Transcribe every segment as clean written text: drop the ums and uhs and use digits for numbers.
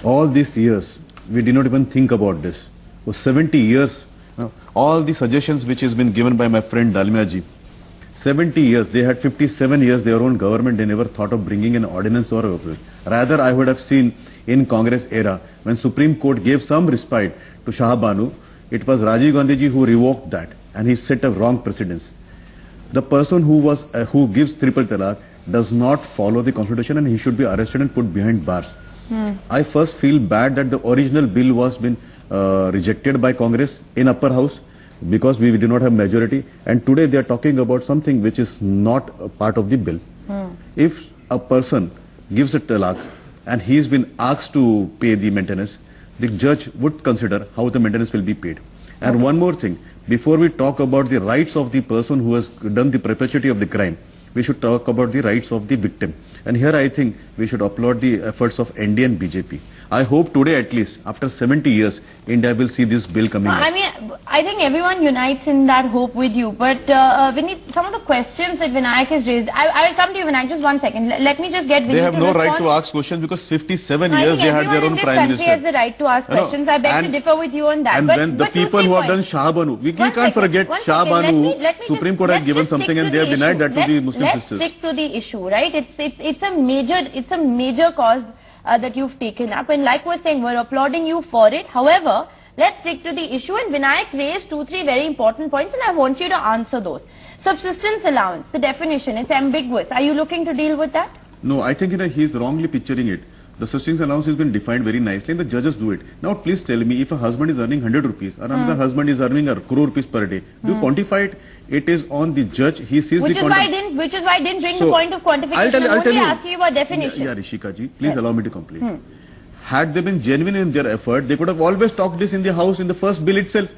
All these years, we did not even think about this. For 70 years, all the suggestions which has been given by my friend Dalmia ji, 70 years, they had 57 years their own government, they never thought of bringing an ordinance or a bill. Rather, I would have seen in Congress era, when Supreme Court gave some respite to Shah Banu, it was Rajiv Gandhi ji who revoked that, and he set a wrong precedence. The person who gives triple talaq does not follow the constitution, and he should be arrested and put behind bars. I first feel bad that the original bill was been rejected by Congress in upper house because we did not have majority, and today they are talking about something which is not a part of the bill. If a person gives a talaq and he has been asked to pay the maintenance, the judge would consider how the maintenance will be paid. And one more thing, before we talk about the rights of the person who has done the perpetuity of the crime, we should talk about the rights of the victim. And here I think we should applaud the efforts of ND and BJP. I hope today at least, after 70 years, India will see this bill coming up. I mean, I think everyone unites in that hope with you. But Vinit, some of the questions that Vinayak has raised, I will come to you, Vinayak, just one second. Let me just get Vinit. They have no right to ask questions because 57 years they had their own prime minister. Everyone in this country has the right to ask questions. I beg to differ with you on that. And when the people who have done Shah Banu, we can't forget Shah Banu, Supreme Court has given something and they have denied that to the Muslim sisters. Let's stick to the issue, right? It's a major cause that you've taken up, and like we're saying, we're applauding you for it. However, let's stick to the issue, and Vinayak raised 2-3 very important points, and I want you to answer those. Subsistence allowance, the definition, it's ambiguous. Are you looking to deal with that? No, I think he's wrongly picturing it. The subsistence allowance has been defined very nicely and the judges do it. Now please tell me, if a husband is earning 100 rupees and another husband is earning a crore rupees per day, do you quantify it? It is on the judge, he sees which is why I didn't bring the point of quantification. I'll tell you. Ask you about definition. Yeah, Shikha ji, please allow me to complete. Had they been genuine in their effort, they could have always talked this in the house in the first bill itself.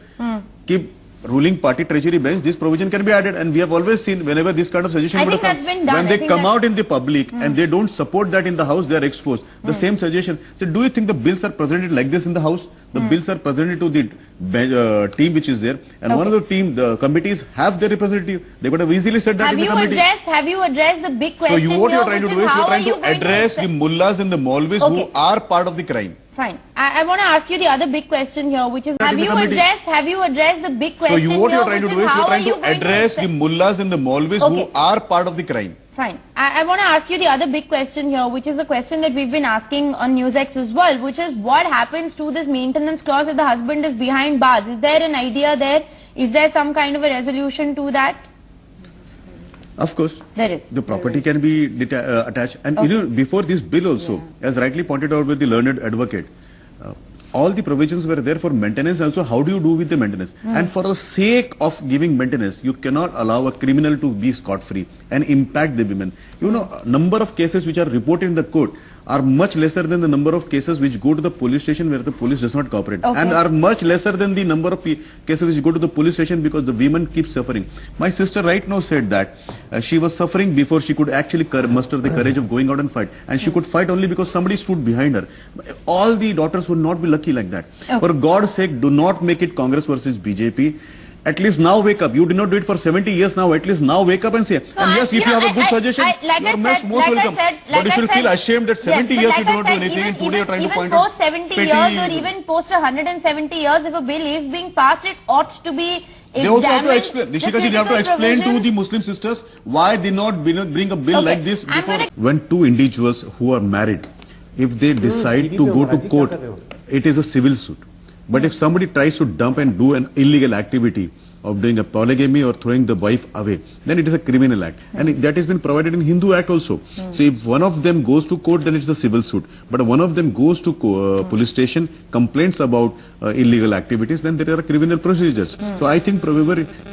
Keep ruling party treasury bench, this provision can be added, and we have always seen whenever this kind of suggestion would have come, when they come out in the public and they don't support that in the house, they are exposed. The same suggestion. So do you think the bills are presented like this in the house? The bills are presented to the team which is there, and one of the team, the committees have their representative. They could have easily said that in the committee. Have you addressed the big question? So what you are trying to do is you are trying to address the mullahs and the maulvis who are part of the crime. Fine. I want to ask you the other big question here, which is, have you addressed the big question? So what you are trying to do is you are trying to address the mullahs and the maulvis who are part of the crime. Fine. I want to ask you the other big question here, which is a question that we've been asking on NewsX as well, which is what happens to this maintenance clause if the husband is behind bars? Is there an idea there? Is there some kind of a resolution to that? Of course, there is. The property can be attached, and you know, before this bill also, as rightly pointed out with the learned advocate, all the provisions were there for maintenance also. How do you do with the maintenance? And for the sake of giving maintenance, you cannot allow a criminal to be scot-free and impact the women. You know, number of cases which are reported in the court are much lesser than the number of cases which go to the police station where the police does not cooperate, and are much lesser than the number of cases which go to the police station because the women keep suffering. My sister right now said that she was suffering before she could actually muster the courage of going out and fight, and she could fight only because somebody stood behind her. All the daughters would not be lucky like that. For God's sake, do not make it Congress versus BJP. At least now wake up. You did not do it for 70 years now. At least now wake up and say. And yes, if you have a good suggestion, you are most welcome. But you should feel ashamed that 70 years you do not do anything, and today you are trying to point out. Even post 70 years or even post 170 years, if a bill is being passed, it ought to be examined. They also have to explain. Shikha ji, they have to explain to the Muslim sisters why they not bring a bill like this before. When two individuals who are married, if they decide to go to court, it is a civil suit. But if somebody tries to dump and do an illegal activity of doing a polygamy or throwing the wife away, then it is a criminal act. And that has been provided in Hindu Act also. So if one of them goes to court, then it's a civil suit. But one of them goes to police station, complains about illegal activities, then there are criminal procedures. So I think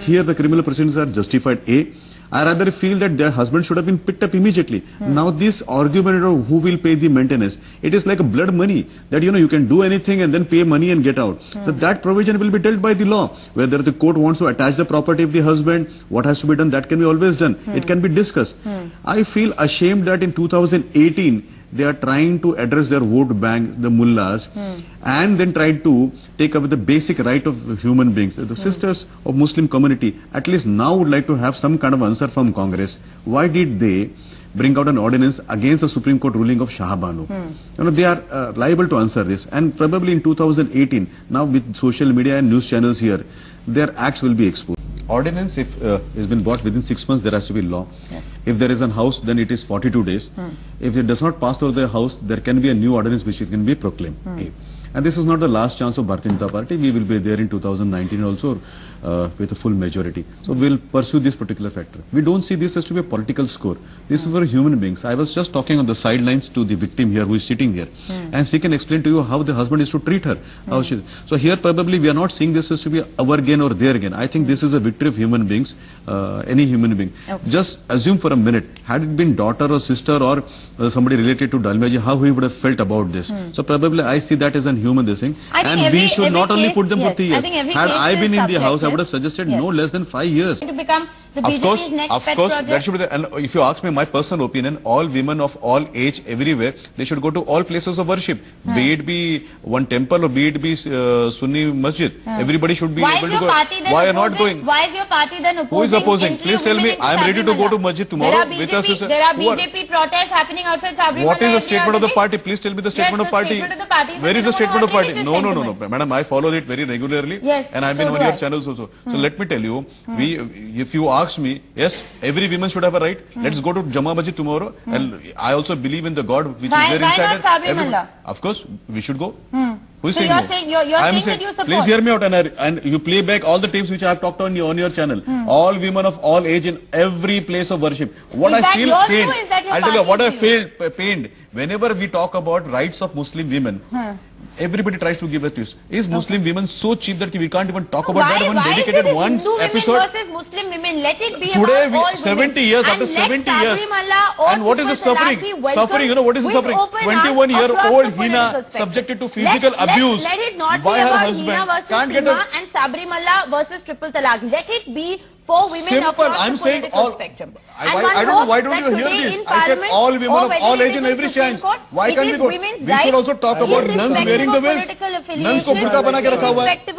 here the criminal procedures are justified. I rather feel that their husband should have been picked up immediately. Now this argument of who will pay the maintenance, it is like a blood money, that you can do anything and then pay money and get out. So that provision will be dealt by the law. Whether the court wants to attach the property of the husband, what has to be done, that can be always done. It can be discussed. I feel ashamed that in 2018, they are trying to address their vote bank, the mullahs, and then try to take up the basic right of human beings. The sisters of Muslim community at least now would like to have some kind of answer from Congress. Why did they bring out an ordinance against the Supreme Court ruling of Shah Banu. You know, they are liable to answer this, and probably in 2018, now with social media and news channels here, their acts will be exposed. Ordinance, if has been brought within 6 months, there has to be law. Yes. If there is a house, then it is 42 days. If it does not pass through the house, there can be a new ordinance which can be proclaimed. Okay. And this is not the last chance of Bharatiya Janata Party. We will be there in 2019 also with a full majority. So we will pursue this particular factor. We don't see this as to be a political score. This is for human beings. I was just talking on the sidelines to the victim here who is sitting here. And she can explain to you how the husband is to treat her. How she, so here probably we are not seeing this as to be our gain or their gain. I think this is a victory of human beings, any human being. Okay. Just assume for a minute, had it been daughter or sister or somebody related to Dalmia, how he would have felt about this. So probably I see that as an human this thing, and we should not only put them for 3 years. Had I been in the house, I would have suggested no less than 5 years. To become the BJP's next pet project. That should be the, and if you ask me my personal opinion, all women of all age, everywhere, they should go to all places of worship. Be it be one temple or be it be Sunni masjid. Everybody should be able to go. Why are not going? Why is your party then opposing? Who is opposing? Please tell me. I am ready to go to masjid tomorrow. There are BJP protests happening outside Sabrimala. What is the statement of the party? Please tell me the statement of party. Where is the statement of party? No, madam. I follow it very regularly, and I have been on your channels also. So let me tell you, if you ask me, yes, every woman should have a right. Let's go to Jama Masjid tomorrow, and I also believe in the God which is there inside. Of course, we should go. Who is saying no? You're saying that you support. Please hear me out, and you play back all the tapes which I have talked on your channel. All women of all age in every place of worship. What I feel pained, I'll tell you what I feel pained. Whenever we talk about rights of Muslim women, everybody tries to give us this. Is Muslim women so cheap that we can't even talk about that? One dedicated one episode. Why versus Muslim women? Let it be today about all 70 years after 70 years. And what is the suffering? Suffering, you know what is the suffering? 21-year-old Heena subjected to physical abuse by her husband. Can't get and Sabrimala versus Triple Talaq. Let it be for women across the political spectrum. I don't know, why don't you hear this? I said all women of all age and every chance. Why can't we go? We should also talk about nuns wearing the veils. Nuns ko burqa bana ke rakha hua hai.